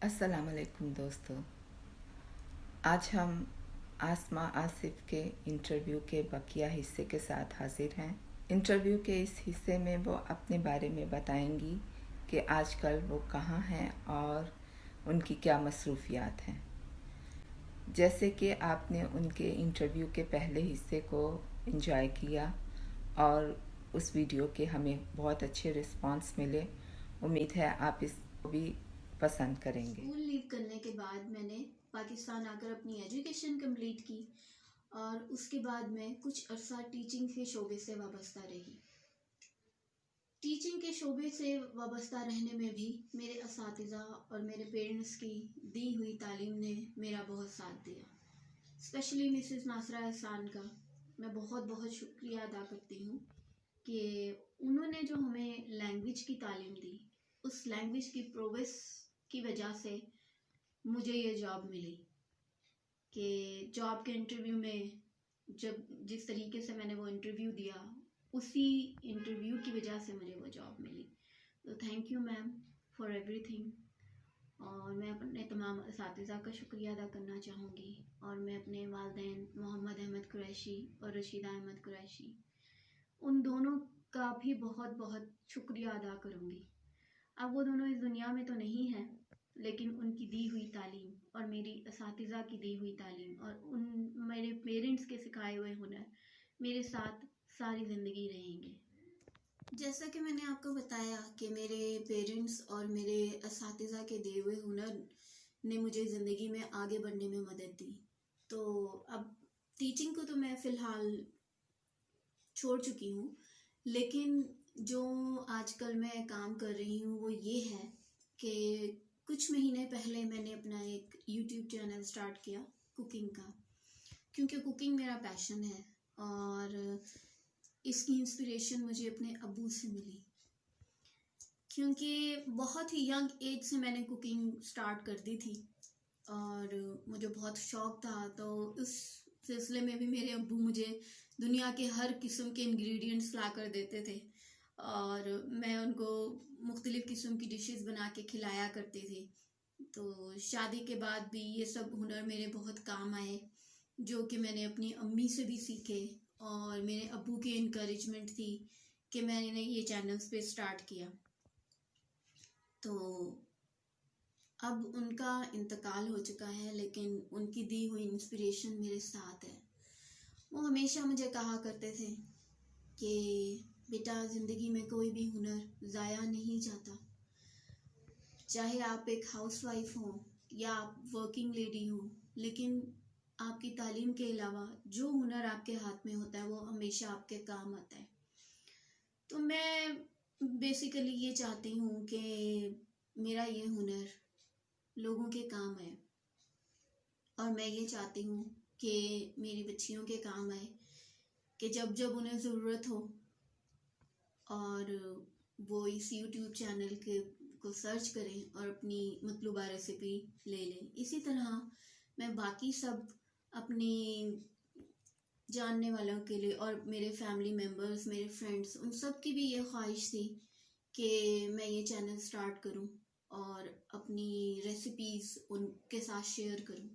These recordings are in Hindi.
अस्सलाम वालेकुम दोस्तों। आज हम आसमा आसिफ के इंटरव्यू के बकिया हिस्से के साथ हाजिर हैं। इंटरव्यू के इस हिस्से में वो अपने बारे में बताएंगी कि आजकल वो कहाँ हैं और उनकी क्या मसरूफियात हैं। जैसे कि आपने उनके इंटरव्यू के पहले हिस्से को एंजॉय किया और उस वीडियो के हमें बहुत अच्छे रिस्पांस मिले, उम्मीद है आप इसको भी पसंद करेंगे। स्कूल लीव करने के बाद मैंने पाकिस्तान आकर अपनी एजुकेशन कंप्लीट की और उसके बाद मैं कुछ अरसा टीचिंग के शोबे से वाबस्ता रही। टीचिंग के शोबे से वाबस्ता रहने में भी मेरे असातिज़ा और मेरे पेरेंट्स की दी हुई तालीम ने मेरा बहुत साथ दिया। स्पेशली मिसेस नासरा एहसान का मैं बहुत बहुत शुक्रिया अदा करती हूँ कि उन्होंने जो हमें लैंग्वेज की तालीम दी, उस लैंग्वेज की प्रोग्रेस की वजह से मुझे ये जॉब मिली। कि जॉब के इंटरव्यू में जब जिस तरीके से मैंने वो इंटरव्यू दिया, उसी इंटरव्यू की वजह से मुझे वो जॉब मिली। तो thank you ma'am for everything. और मैं अपने तमाम असातिज़ा का शुक्रिया अदा करना चाहूँगी और मैं अपने वालिदैन मोहम्मद अहमद कुरैशी और रशीदा अहमद कुरैशी, उन दोनों का भी बहुत बहुत शुक्रिया अदा करूँगी। अब वो दोनों इस दुनिया में तो नहीं हैं, लेकिन उनकी दी हुई तालीम और मेरी असातिज़ा की दी हुई तालीम और उन मेरे पेरेंट्स के सिखाए हुए हुनर मेरे साथ सारी ज़िंदगी रहेंगे। जैसा कि मैंने आपको बताया कि मेरे पेरेंट्स और मेरे असातिज़ा के दिए हुए हुनर ने मुझे ज़िंदगी में आगे बढ़ने में मदद दी। तो अब टीचिंग को तो मैं फ़िलहाल छोड़ चुकी हूँ, लेकिन जो आजकल मैं काम कर रही हूँ वो ये है कि कुछ महीने पहले मैंने अपना एक यूट्यूब चैनल स्टार्ट किया कुकिंग का, क्योंकि कुकिंग मेरा पैशन है और इसकी इंस्पिरेशन मुझे अपने अब्बू से मिली। क्योंकि बहुत ही यंग एज से मैंने कुकिंग स्टार्ट कर दी थी और मुझे बहुत शौक था, तो उस सिलसिले में भी मेरे अब्बू मुझे दुनिया के हर किस्म के इंग्रेडिएंट्स ला कर देते थे और मैं उनको मुख्तलिफ़ किस्म की डिशेस बना के खिलाया करती थी। तो शादी के बाद भी ये सब हुनर मेरे बहुत काम आए, जो कि मैंने अपनी अम्मी से भी सीखे और मेरे अब्बू की इनकरेजमेंट थी कि मैंने ये चैनल्स पे स्टार्ट किया। तो अब उनका इंतकाल हो चुका है, लेकिन उनकी दी हुई इंस्पिरेशन मेरे साथ है। वो हमेशा मुझे कहा करते थे कि बेटा, ज़िंदगी में कोई भी हुनर ज़ाया नहीं जाता। चाहे आप एक हाउसवाइफ हो या आप वर्किंग लेडी हो, लेकिन आपकी तालीम के अलावा जो हुनर आपके हाथ में होता है वो हमेशा आपके काम आता है। तो मैं बेसिकली ये चाहती हूँ कि मेरा ये हुनर लोगों के काम आए और मैं ये चाहती हूँ कि मेरी बच्चियों के काम आए, कि जब जब उन्हें ज़रूरत हो और वो इस यूट्यूब चैनल के को सर्च करें और अपनी मतलूबा रेसिपी ले लें। इसी तरह मैं बाकी सब अपनी जानने वालों के लिए और मेरे फैमिली मेम्बर्स, मेरे फ्रेंड्स, उन सब की भी ये ख्वाहिश थी कि मैं ये चैनल स्टार्ट करूं और अपनी रेसिपीज़ उनके साथ शेयर करूं।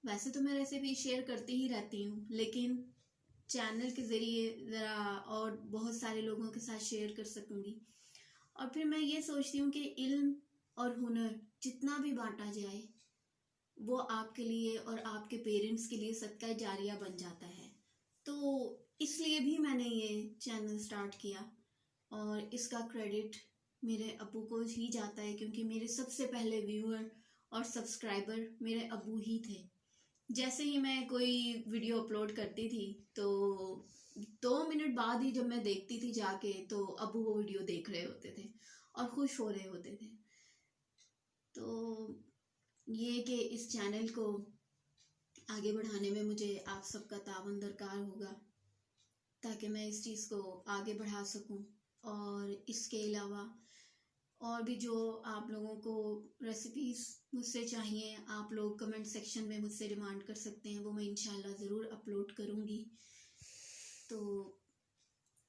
वैसे तो मैं रेसिपी शेयर करती ही रहती हूँ, लेकिन चैनल के ज़रिए ज़रा और बहुत सारे लोगों के साथ शेयर कर सकूँगी। और फिर मैं ये सोचती हूँ कि इल्म और हुनर जितना भी बांटा जाए, वो आपके लिए और आपके पेरेंट्स के लिए सदका जारिया बन जाता है। तो इसलिए भी मैंने ये चैनल स्टार्ट किया और इसका क्रेडिट मेरे अब्बू को ही जाता है, क्योंकि मेरे सबसे पहले व्यूअर और सब्सक्राइबर मेरे अब्बू ही थे। जैसे ही मैं कोई वीडियो अपलोड करती थी, तो 2 मिनट बाद ही जब मैं देखती थी जाके, तो अब्बू वो वीडियो देख रहे होते थे और खुश हो रहे होते थे। तो ये कि इस चैनल को आगे बढ़ाने में मुझे आप सबका तावन दरकार होगा, ताकि मैं इस चीज़ को आगे बढ़ा सकूं। और इसके अलावा और भी जो आप लोगों को रेसिपीज़ मुझसे चाहिए, आप लोग कमेंट सेक्शन में मुझसे डिमांड कर सकते हैं, वो मैं इंशाल्लाह ज़रूर अपलोड करूँगी। तो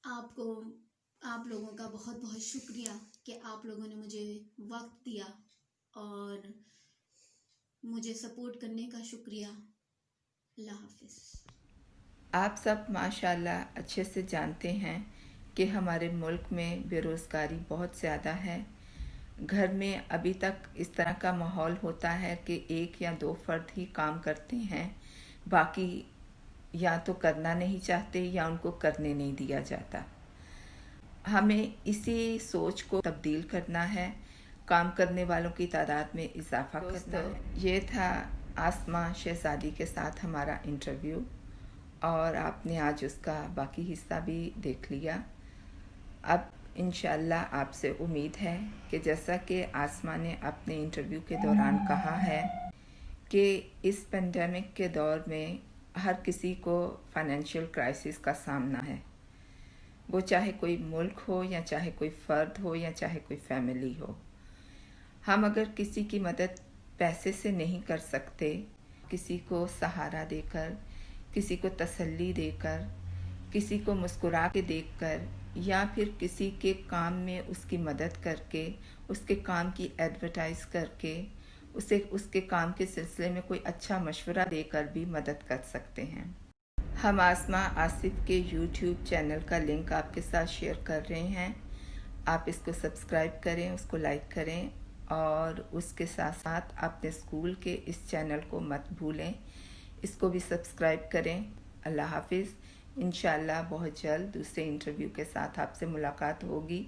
आपको आप लोगों का बहुत बहुत शुक्रिया कि आप लोगों ने मुझे वक्त दिया और मुझे सपोर्ट करने का शुक्रिया। अल्लाह हाफिज़। आप सब माशाल्लाह अच्छे से जानते हैं कि हमारे मुल्क में बेरोज़गारी बहुत ज़्यादा है। घर में अभी तक इस तरह का माहौल होता है कि 1 या 2 फ़र्द ही काम करते हैं, बाकी या तो करना नहीं चाहते या उनको करने नहीं दिया जाता। हमें इसी सोच को तब्दील करना है, काम करने वालों की तादाद में इजाफ़ा करना है। ये था आसमा शहज़ादी के साथ हमारा इंटरव्यू और आपने आज उसका बाकी हिस्सा भी देख लिया। अब इंशाअल्लाह आपसे उम्मीद है कि जैसा कि आसमा ने अपने इंटरव्यू के दौरान कहा है कि इस पेंडेमिक के दौर में हर किसी को फाइनेंशियल क्राइसिस का सामना है, वो चाहे कोई मुल्क हो या चाहे कोई फ़र्द हो या चाहे कोई फैमिली हो। हम अगर किसी की मदद पैसे से नहीं कर सकते, किसी को सहारा देकर, किसी को तसल्ली देकर, किसी को मुस्कुरा के देखकर या फिर किसी के काम में उसकी मदद करके, उसके काम की एडवर्टाइज़ करके, उसे उसके काम के सिलसिले में कोई अच्छा मशवरा देकर भी मदद कर सकते हैं। हम आसमा आसिफ के यूट्यूब चैनल का लिंक आपके साथ शेयर कर रहे हैं। आप इसको सब्सक्राइब करें, उसको लाइक करें और उसके साथ साथ अपने स्कूल के इस चैनल को मत भूलें, इसको भी सब्सक्राइब करें। अल्लाह हाफिज़। इंशाअल्लाह बहुत जल्द दूसरे इंटरव्यू के साथ आपसे मुलाकात होगी।